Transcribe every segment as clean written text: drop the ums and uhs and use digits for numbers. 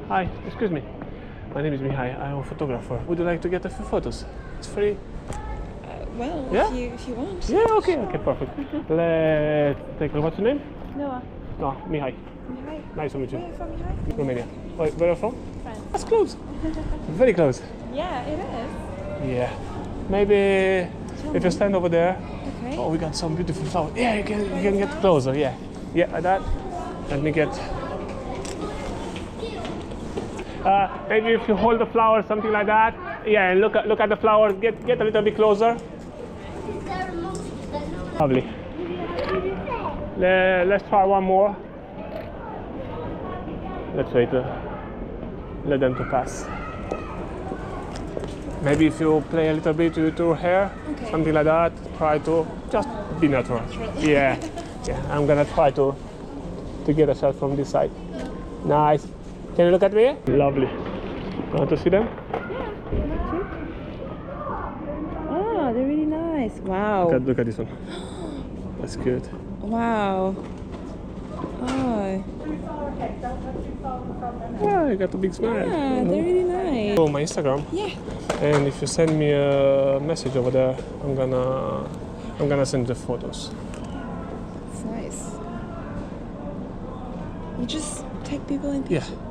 Hi, excuse me. My name is Mihai. I'm a photographer. Would you like to get a few photos? It's free. Well, Yeah? if you want. Yeah, okay, perfect. Let's take a look. What's your name? Noah. No, Mihai. Mihai. Nice to meet you. Where are you from, Mihai? Romania. Where are you from? France. That's close. Very close. Yeah, it is. Yeah. Maybe if you stand over there. Okay. Oh, we got some beautiful flowers. Yeah, you can get closer. Yeah. Yeah, like that. Let me get. Maybe if you hold the flower, something like that. Yeah, and look at the flower. Get a little bit closer. Lovely. Let's try one more. Let's wait. Let them to pass. Maybe if you play a little bit with your hair, Okay. something like that. Try to just be natural. Yeah. Yeah. I'm gonna try to get a shot from this side. Nice. Can you look at me? Lovely. Want to see them? Oh, they're really nice. Wow. Look at this one. That's good. Wow. Oh. Yeah, you got a big smile. Yeah, they're really nice. Oh, my Instagram. Yeah. And if you send me a message over there, I'm gonna send the photos. It's nice. You just take people in Yeah. pictures.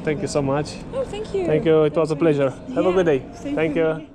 Thank you so much. Oh, thank you. Thank you. It was a pleasure. Have a good day. Same Thank for you. me.